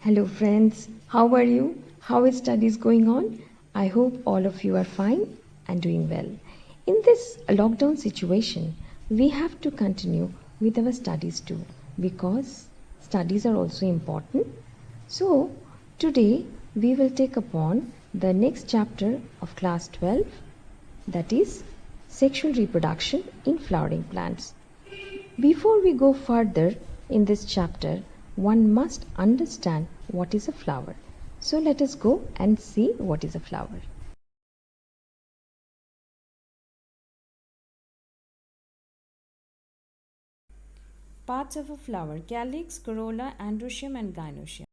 Hello friends, how are you? How is studies going on? I hope all of you are fine and doing well. In this lockdown situation, we have to continue with our studies too because studies are also important. So, today we will take upon the next chapter of class 12, that is sexual reproduction in flowering plants. Before we go further in this chapter, one must understand what is a flower. So let us go and see what is a flower. Parts of a flower: calyx, corolla, androecium and gynoecium.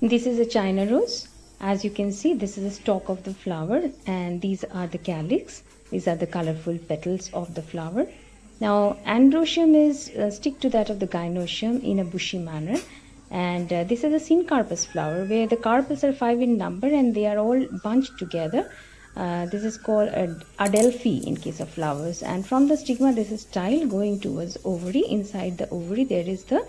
This is a China rose. As you can see, this is the stalk of the flower and these are the calyx. These are the colorful petals of the flower. Now androecium is stick to that of the gynoecium in a bushy manner. And this is a syncarpous flower where the carpels are 5 in number and they are all bunched together. This is called adelphi in case of flowers. And from the stigma, this is style going towards ovary. Inside the ovary, there is the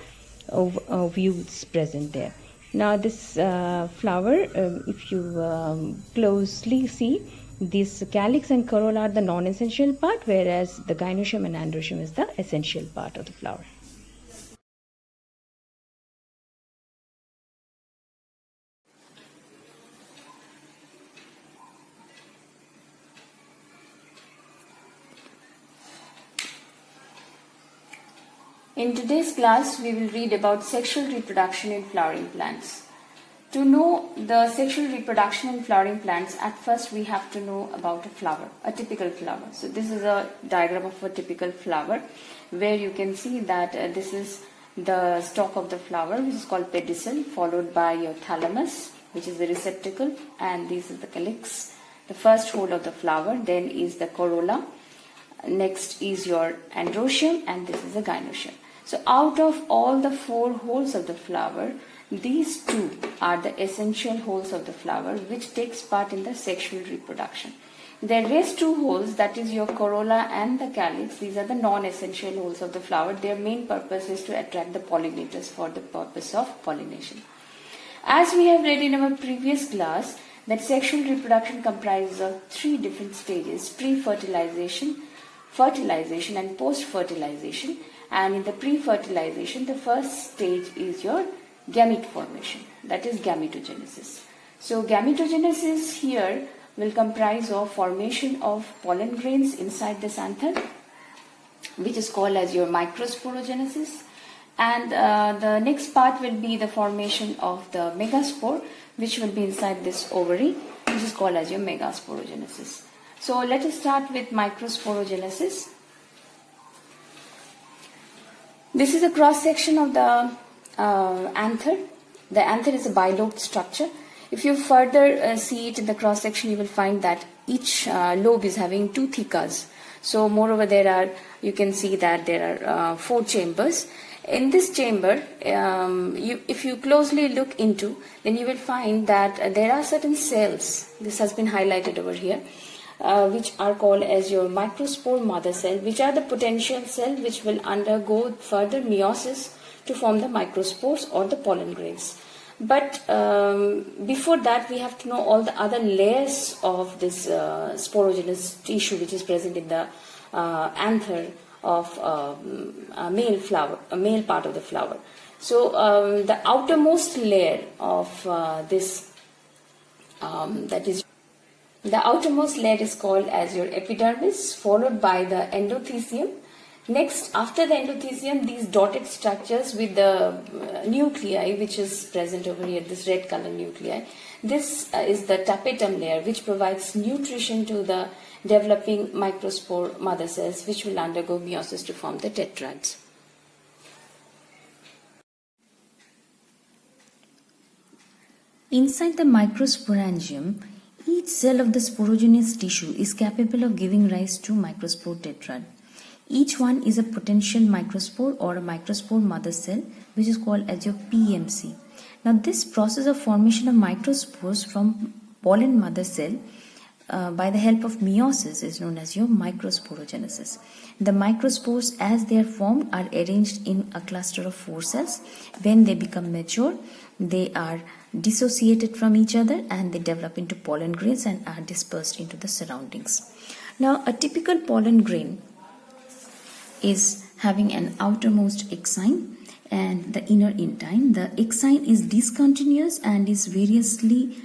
ovules present there. Now this flower, if you closely see, this calyx and corolla are the non-essential part, whereas the gynoecium and androecium is the essential part of the flower. In today's class, we will read about sexual reproduction in flowering plants. To know the sexual reproduction in flowering plants, at first we have to know about a flower, a typical flower. So this is a diagram of a typical flower where you can see that this is the stalk of the flower, which is called pedicel, followed by your thalamus, which is the receptacle, and this is the calyx, the first hole of the flower. Then is the corolla. Next is your androecium, and this is the gynoecium. So out of all the 4 holes of the flower, these 2 are the essential holes of the flower which takes part in the sexual reproduction. The rest 2 holes, that is your corolla and the calyx, these are the non-essential holes of the flower. Their main purpose is to attract the pollinators for the purpose of pollination. As we have read in our previous class, that sexual reproduction comprises of 3 different stages: pre-fertilization, fertilization and post-fertilization. And in the pre-fertilization, the first stage is your gamete formation, that is gametogenesis. So gametogenesis here will comprise of formation of pollen grains inside this anther, which is called as your microsporogenesis. And the next part will be the formation of the megaspore, which will be inside this ovary, which is called as your megasporogenesis. So let us start with microsporogenesis. This is a cross section of the anther. The anther is a bilobed structure. If you further see it in the cross section, you will find that each lobe is having 2 thecas. So moreover, you can see that there are 4 chambers. In this chamber, if you closely look into, then you will find that there are certain cells. This has been highlighted over here. Which are called as your microspore mother cell, which are the potential cell which will undergo further meiosis to form the microspores or the pollen grains. But before that, we have to know all the other layers of this sporogenous tissue which is present in the anther of a male flower, a male part of the flower. So the outermost layer of the outermost layer is called as your epidermis, followed by the endothecium. Next, after the endothecium, these dotted structures with the nuclei, which is present over here, this red color nuclei. This is the tapetum layer, which provides nutrition to the developing microspore mother cells, which will undergo meiosis to form the tetrads. Inside the microsporangium, each cell of the sporogenous tissue is capable of giving rise to microspore tetrad. Each one is a potential microspore or a microspore mother cell, which is called as your PMC. Now this process of formation of microspores from pollen mother cell by the help of meiosis is known as your microsporogenesis. The microspores, as they are formed, are arranged in a cluster of 4 cells. When they become mature, they are dissociated from each other and they develop into pollen grains and are dispersed into the surroundings. Now, a typical pollen grain is having an outermost exine and the inner intine. The exine is discontinuous and is variously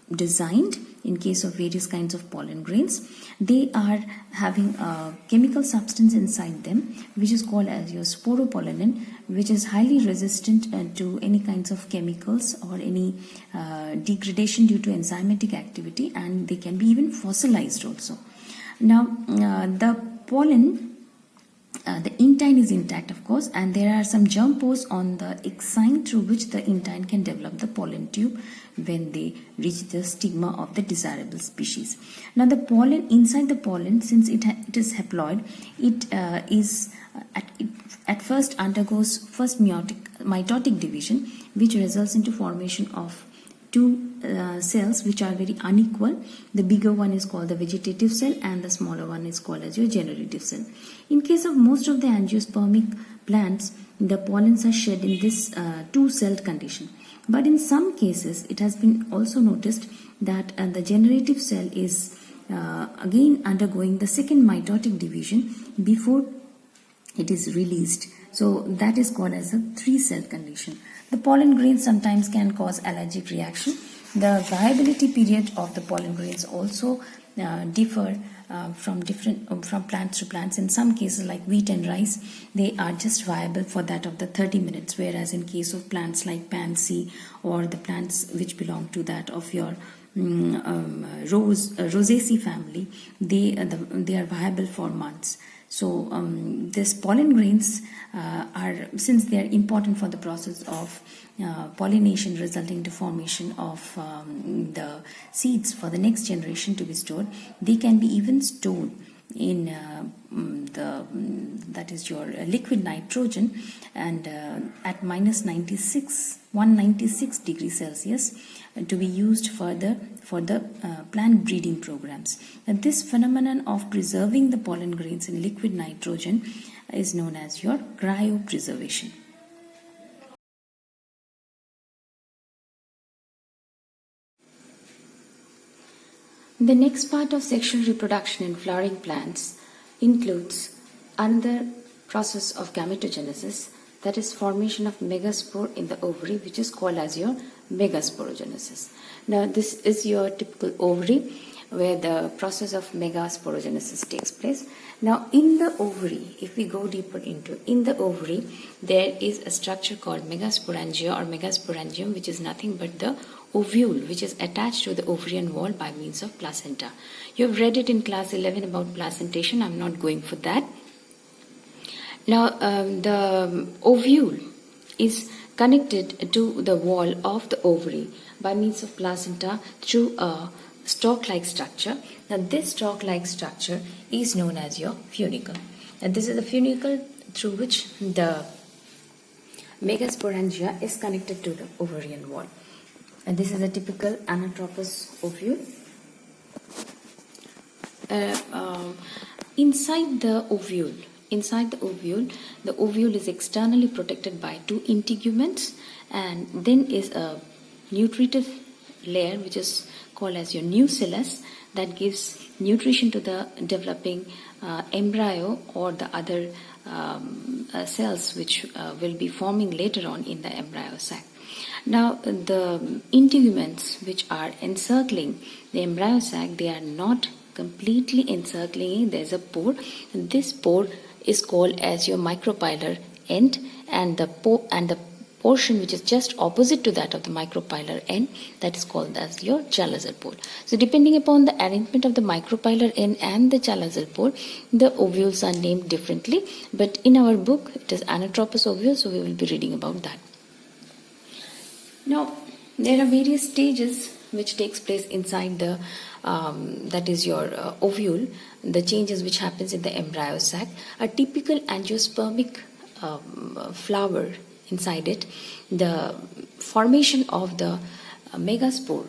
designed in case of various kinds of pollen grains. They are having a chemical substance inside them which is called as your sporopollenin, which is highly resistant to any kinds of chemicals or any degradation due to enzymatic activity, and they can be even fossilized also. Now, the pollen, the intine is intact, of course, and there are some germ pores on the exine through which the intine can develop the pollen tube when they reach the stigma of the desirable species. Now, the pollen, inside the pollen, since it is haploid, it is at first undergoes first mitotic division, which results into formation of 2 cells which are very unequal. The bigger one is called the vegetative cell and the smaller one is called as your generative cell. In case of most of the angiospermic plants, the pollens are shed in this 2-celled condition. But in some cases, it has been also noticed that the generative cell is again undergoing the second mitotic division before it is released. So that is called as a 3-cell condition. The pollen grains sometimes can cause allergic reaction. The viability period of the pollen grains also differ from plants to plants. In some cases, like wheat and rice, they are just viable for that of the 30 minutes, whereas in case of plants like pansy or the plants which belong to that of your Rosaceae family, they are viable for months. So these pollen grains are, since they are important for the process of pollination resulting to formation of the seeds for the next generation to be stored, they can be even stored in that is your liquid nitrogen, and at minus 196 degrees Celsius to be used further for the plant breeding programs. And this phenomenon of preserving the pollen grains in liquid nitrogen is known as your cryopreservation. The next part of sexual reproduction in flowering plants includes another process of gametogenesis, that is formation of megaspore in the ovary, which is called as your Megaspore Genesis. Now, this is your typical ovary where the process of Megaspore Genesis takes place. Now, in the ovary, if we go deeper into, in the ovary, there is a structure called megasporangia or megasporangium, which is nothing but the ovule, which is attached to the ovarian wall by means of placenta. You have read it in class 11 about placentation. I'm not going for that. Now, the ovule is connected to the wall of the ovary by means of placenta through a stalk-like structure. Now, this stalk-like structure is known as your funicle. And this is the funicle through which the megasporangia is connected to the ovarian wall. And this is a typical anatropous ovule. Inside the ovule is externally protected by 2 integuments, and then is a nutritive layer which is called as your nucellus that gives nutrition to the developing embryo or the other cells which will be forming later on in the embryo sac. Now, the integuments which are encircling the embryo sac, they are not completely encircling. There is a pore, and this pore is called as your micropylar end, and the portion which is just opposite to that of the micropylar end, that is called as your chalazal pore. So, depending upon the arrangement of the micropylar end and the chalazal pore, the ovules are named differently. But in our book, it is anatropous ovule, so we will be reading about that. Now, there are various stages which takes place inside the that is your ovule, the changes which happens in the embryo sac. A typical angiospermic flower inside it, the formation of the megaspore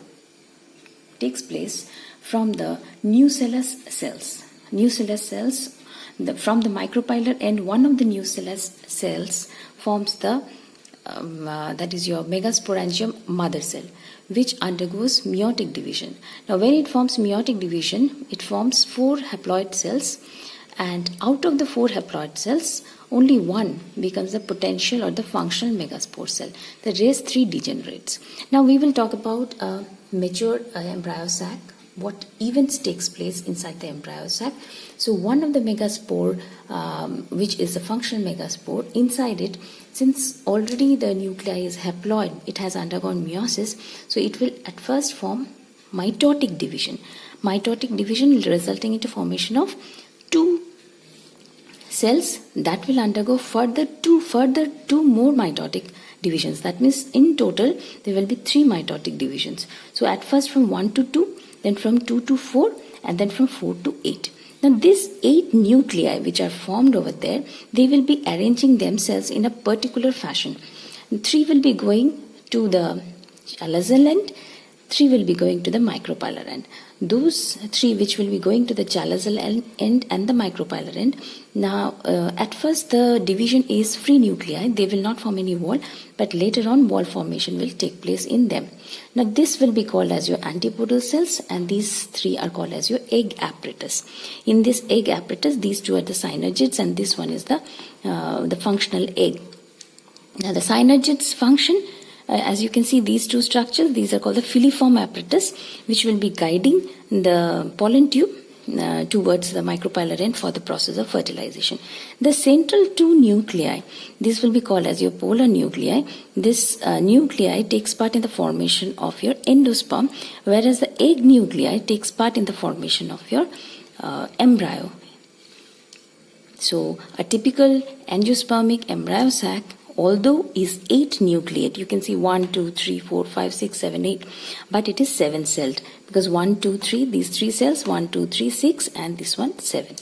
takes place from the nucellus cells. Nucellus cells, from the micropylar end, one of the nucellus cells forms the that is your megasporangium mother cell, which undergoes meiotic division. Now when it forms meiotic division, it forms 4 haploid cells, and out of the 4 haploid cells, only one becomes the potential or the functional megaspore cell. The rest 3 degenerates. Now we will talk about a mature embryo sac, what events takes place inside the embryo sac. So one of the megaspore, which is the functional megaspore, inside it, since already the nuclei is haploid, it has undergone meiosis, so it will at first form mitotic division. Mitotic division resulting into formation of 2 cells that will undergo further two more mitotic divisions. That means in total there will be 3 mitotic divisions. So at first from 1 to 2, then from 2 to 4, and then from 4 to 8. Now these 8 nuclei which are formed over there, they will be arranging themselves in a particular fashion. 3 will be going to the chalazal end, 3 will be going to the micropylar end. Those 3 which will be going to the chalazal end and the micropylar end. Now at first the division is free nuclei, they will not form any wall, but later on wall formation will take place in them. Now this will be called as your antipodal cells, and these 3 are called as your egg apparatus. In this egg apparatus, these 2 are the synergids and this one is the functional egg. Now the synergids function, as you can see, these 2 structures, these are called the filiform apparatus, which will be guiding the pollen tube towards the micropylar end for the process of fertilization. The central 2 nuclei, this will be called as your polar nuclei. This nuclei takes part in the formation of your endosperm, whereas the egg nuclei takes part in the formation of your embryo. So a typical angiospermic embryo sac, although is 8 nucleate, you can see 1, 2, 3, 4, 5, 6, 7, 8, but it is 7 celled because 1, 2, 3, these 3 cells, 1, 2, 3, 6, and this one 7.